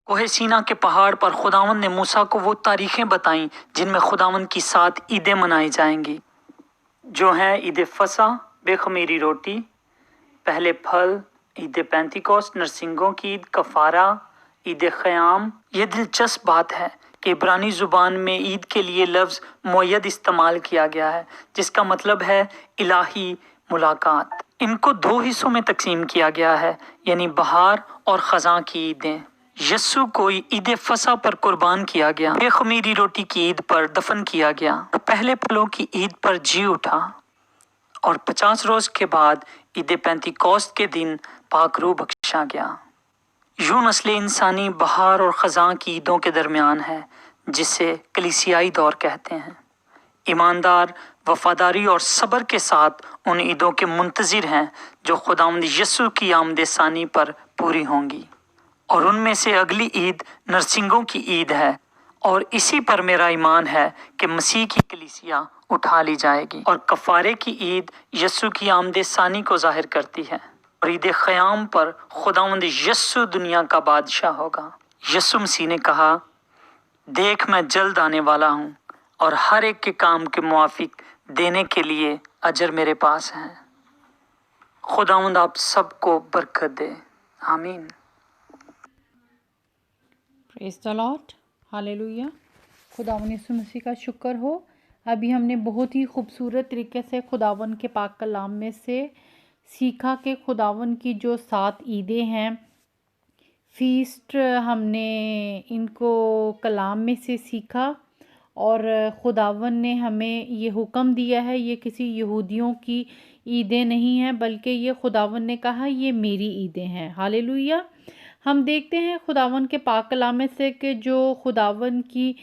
कोहे सीना के पहाड़ पर खुदावंद ने मूसा को वो तारीखें बताईं जिनमें खुदावंद की 7 ईदें मनाई जाएंगी, जो हैं ईद फसा, बेखमीरी रोटी, पहले फल, ईद पेंतिकोस्त, नरसिंगों की ईद, कफारा, ईद ख़याम। ये दिलचस्प बात है कि इब्रानी ज़ुबान में ईद के लिए लफ्ज़ मुय्यद इस्तेमाल किया गया है, जिसका मतलब है इलाही मुलाकात। इनको 2 हिस्सों में तकसीम किया गया है, यानी बहार और ख़ज़ां की ईदें। यस्सु को ईद फसा पर कुर्बान किया गया, बेखमीरी रोटी की ईद पर दफन किया गया, पहले फलों की ईद पर जी उठा और 50 रोज के बाद ईद पेंतिकोस्त के दिन पाक रूह बख्शा गया। यूं नस्ल इंसानी बहार और ख़ज़ां की ईदों के दरमियान है, जिसे कलीसियाई दौर कहते हैं। ईमानदार वफादारी और सब्र के साथ उन ईदों के मुंतज़िर हैं जो खुदावंद यस्सु की आमद सानी पर पूरी होंगी। और उनमें से अगली ईद नरसिंगों की ईद है, और इसी पर मेरा ईमान है कि मसीह की कलीसिया उठा ली जाएगी। और कफारे की ईद यस्सु की आमद सानी को जाहिर करती है। और ईद ख़याम पर खुदावंद यस्सु दुनिया का बादशाह होगा। यस्सु मसीह ने कहा, देख मैं जल्द आने वाला हूँ और हर एक के काम के मुआफिक देने के लिए अजर मेरे पास है। खुदावंद आप सबको बरकत दे, आमीन। Praise the Lord, hallelujah. खुदावन यीशु मसीह का शुक्र हो। अभी हमने बहुत ही खूबसूरत तरीके से खुदावन के पाक कलाम में से सीखा कि खुदावन की जो 7 ईदें हैं, फीस्ट, हमने इनको कलाम में से सीखा। और खुदावन ने हमें ये हुक्म दिया है, ये किसी यहूदियों की ईदें नहीं हैं, बल्कि ये खुदावन ने कहा ये मेरी ईदें हैं। हालेलुया। हम देखते हैं खुदावन के पाक कलाम में से कि जो खुदावन की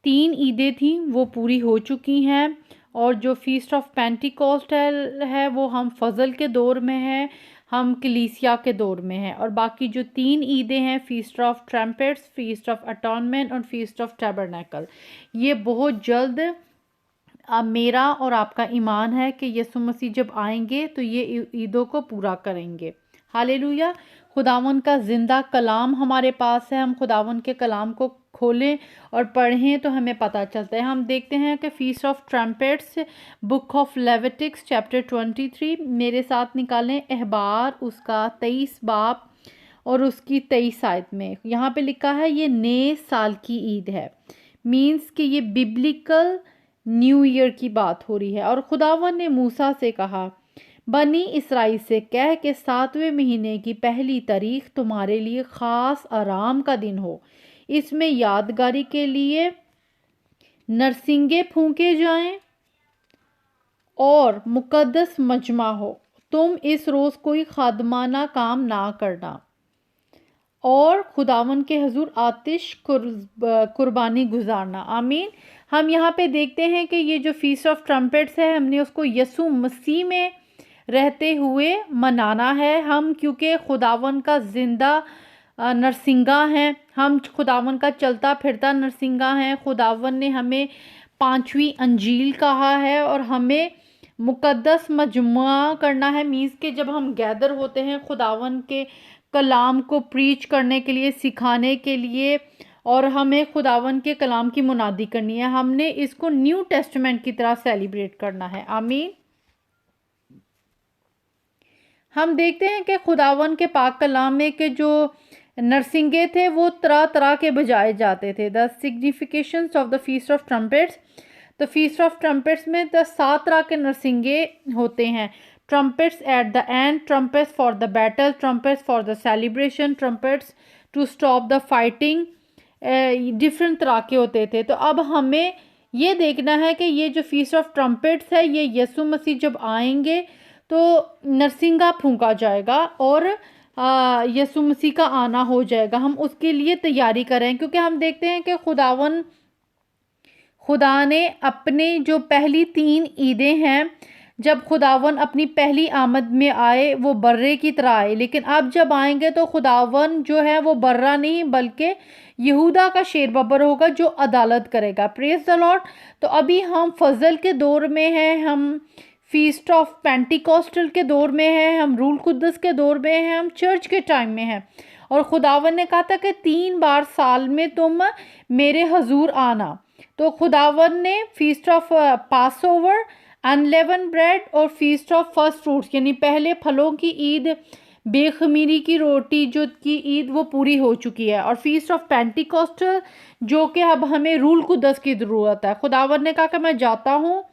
3 ईदें थीं वो पूरी हो चुकी हैं, और जो फीस्ट ऑफ पेंटिकोस्ट है वो हम फजल के दौर में हैं, हम कलीसिया के दौर में हैं। और बाकी जो 3 ईदें हैं, feast of trumpets, feast of atonement और फीस्ट ऑफ टैबरनेकल, ये बहुत जल्द मेरा और आपका ईमान है कि यीशु मसीह जब आएंगे तो ये ईदों को पूरा करेंगे। हालेलुया। खुदावन का ज़िंदा कलाम हमारे पास है। हम खुदावन के कलाम को खोलें और पढ़ें तो हमें पता चलता है। हम देखते हैं कि feast of trumpets, book of Leviticus chapter 23, मेरे साथ निकालें अहबार उसका 23 बाब और उसकी 23 आयत में यहाँ पे लिखा है ये नए साल की ईद है। मीन्स कि ये बिब्लिकल न्यू ईयर की बात हो रही है। और खुदावन ने मूसा से कहा, बनी इसराइल से कह के 7वें महीने की पहली तारीख तुम्हारे लिए ख़ास आराम का दिन हो। इसमें यादगारी के लिए नरसिंगे फूंके जाएं और मुकद्दस मजमा हो। तुम इस रोज़ कोई खादमाना काम ना करना और खुदावन के हजूर आतिश कुर्बानी गुजारना। आमीन। हम यहाँ पे देखते हैं कि ये जो फीस्ट ऑफ ट्रम्पेट्स है, हमने उसको यीशु मसीह में रहते हुए मनाना है। हम क्योंकि खुदावन का ज़िंदा नरसिंगा हैं, हम खुदावन का चलता फिरता नरसिंगा हैं। खुदावन ने हमें 5वीं अंजील कहा है और हमें मुकद्दस मजमुआ करना है। मीन्स के जब हम गैदर होते हैं खुदावन के कलाम को प्रीच करने के लिए, सिखाने के लिए, और हमें खुदावन के कलाम की मुनादी करनी है। हमने इसको न्यू टेस्टमेंट की तरह सेलिब्रेट करना है। आमीन। हम देखते हैं कि खुदावन के पाक कलाम में के जो नरसिंगे थे वो तरह तरह के बजाए जाते थे। The significations of the feast of trumpets, the feast of trumpets में 7 तरह के नरसिंगे होते हैं। Trumpets at the end, trumpets for the battle, trumpets for the celebration, trumpets to stop the fighting, different तरह के होते थे। तो अब हमें ये देखना है कि ये जो फीस्ट ऑफ ट्रम्पेट्स है, ये यीशु मसीह जब आएंगे तो नरसिंगा फूंका जाएगा और यीशु मसीह का आना हो जाएगा। हम उसके लिए तैयारी करें, क्योंकि हम देखते हैं कि खुदा ने अपने जो पहली 3 ईदें हैं, जब खुदावन अपनी पहली आमद में आए वो बर्रे की तरह आए, लेकिन अब जब आएंगे तो खुदावन जो है वो बर्रा नहीं बल्कि यहूदा का शेर बब्बर होगा जो अदालत करेगा। Praise the Lord. तो अभी हम फजल के दौर में हैं, हम फीस्ट ऑफ पेंटिकोस्टल के दौर में हैं, हम रूल कुद्दस के दौर में हैं, हम चर्च के टाइम में हैं। और खुदावन ने कहा था कि 3 बार साल में तुम मेरे हजूर आना। तो खुदावन ने feast of passover, unleavened bread और फीस्ट ऑफ फर्स्ट फ्रूट्स यानी पहले फलों की ईद, बेखमीरी की रोटी जो की ईद वो पूरी हो चुकी है, और फीस्ट ऑफ पेंटिकॉस्टल जो कि अब हमें रूल कुदस की ज़रूरत है। खुदावन ने कहा कि मैं जाता हूँ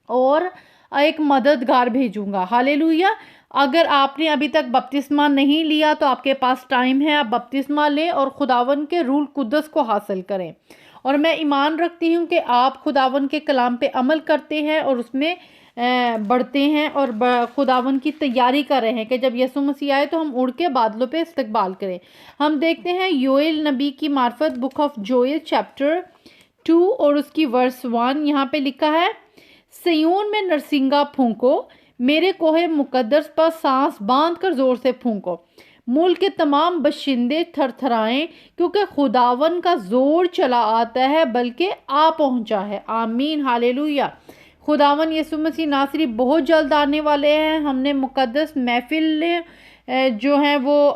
और एक मददगार भेजूंगा। हालेलुया। अगर आपने अभी तक बपतिस्मा नहीं लिया तो आपके पास टाइम है, आप बपतिस्मा लें और खुदावन के रूल कुदस को हासिल करें। और मैं ईमान रखती हूँ कि आप खुदावन के कलाम पे अमल करते हैं और उसमें बढ़ते हैं और खुदावन की तैयारी कर रहे हैं कि जब यसु मसीह आए तो हम उड़ के बादलों पे इस्तकबाल करें। हम देखते हैं योएल नबी की मार्फत बुक ऑफ जोएल चैप्टर 2 और उसकी वर्स 1 यहाँ पे लिखा है, सिय्योन में नरसिंगा फूंको, मेरे कोहे मुकद्दस पर सांस बांध कर जोर से फूंको, मुल्क के तमाम बशिंदे थरथराएं क्योंकि खुदावन का जोर चला आता है बल्कि आ पहुंचा है। आमीन, हालेलुया। खुदावन यीशु मसीह नासरी बहुत जल्द आने वाले हैं। हमने मुकद्दस महफिल जो है वो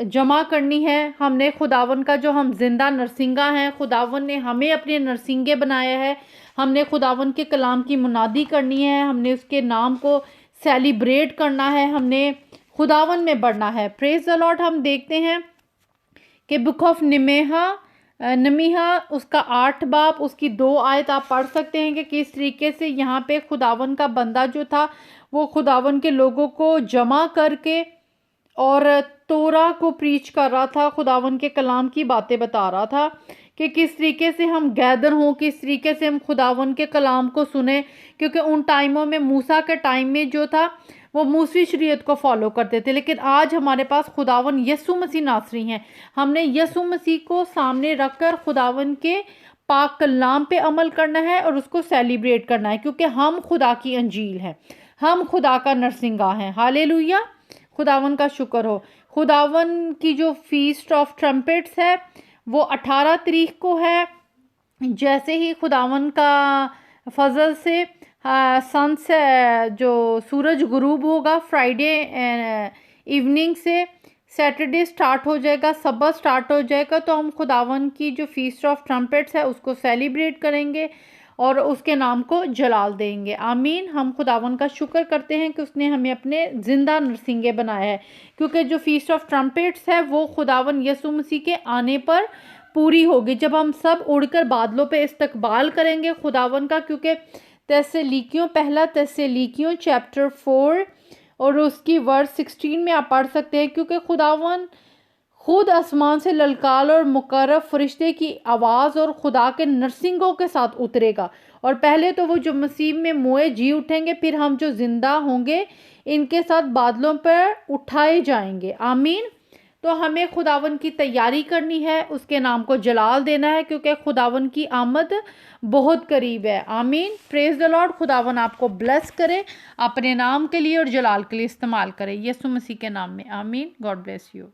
जमा करनी है। हमने खुदावन का जो हम जिंदा नरसिंगा हैं, खुदावन ने हमें अपने नरसिंगे बनाया है। हमने खुदावन के कलाम की मुनादी करनी है, हमने उसके नाम को सेलिब्रेट करना है, हमने खुदावन में बढ़ना है। Praise the Lord. हम देखते हैं कि बुक ऑफ नमीहा उसका 8 बाब उसकी 2 आयत आप पढ़ सकते हैं कि किस तरीके से यहाँ पे खुदावन का बंदा जो था वो खुदावन के लोगों को जमा करके और तोरा को प्रीच कर रहा था, खुदावन के कलाम की बातें बता रहा था कि किस तरीके से हम गैदर हों, किस तरीके से हम खुदावन के कलाम को सुने। क्योंकि उन टाइमों में मूसा के टाइम में जो था वो मूसवी शरीयत को फॉलो करते थे, लेकिन आज हमारे पास खुदावन यसु मसीह नासरी हैं। हमने यसु मसीह को सामने रखकर खुदावन के पाक कलाम पे अमल करना है और उसको सेलिब्रेट करना है, क्योंकि हम खुदा की अंजील हैं, हम खुदा का नरसिंगा हैं। हालेलुया, खुदावन का शुक्र हो। खुदावन की जो फीस्ट ऑफ ट्रम्पेट्स है वो 18 तारीख को है। जैसे ही खुदावन का फजल से सन से जो सूरज गुरूब होगा, फ्राइडे इवनिंग से सैटरडे स्टार्ट हो जाएगा, सबत स्टार्ट हो जाएगा, तो हम खुदावन की जो फीस्ट ऑफ ट्रम्पेट्स है उसको सेलिब्रेट करेंगे और उसके नाम को जलाल देंगे। आमीन। हम खुदावन का शुक्र करते हैं कि उसने हमें अपने जिंदा नरसिंगे बनाया है, क्योंकि जो फीस्ट ऑफ ट्रम्पेट्स है वो खुदावन यसु मसीह के आने पर पूरी होगी, जब हम सब उड़कर बादलों पे इस्तकबाल करेंगे खुदावन का। क्योंकि पहला तस्सलीकियों चैप्टर 4 और उसकी वर्स 16 में आप पढ़ सकते हैं, क्योंकि खुदावन खुद आसमान से ललकार और मुकर्रब फरिश्ते की आवाज़ और खुदा के नरसिंगों के साथ उतरेगा, और पहले तो वो जो मसीह में मोए जी उठेंगे, फिर हम जो जिंदा होंगे इनके साथ बादलों पर उठाए जाएंगे। आमीन। तो हमें खुदावन की तैयारी करनी है, उसके नाम को जलाल देना है, क्योंकि खुदावन की आमद बहुत करीब है। आमीन। Praise the Lord. खुदावन आपको ब्लेस करे, अपने नाम के लिए और जलाल के लिए इस्तेमाल करे, यीशु मसीह के नाम में। आमीन। God bless you.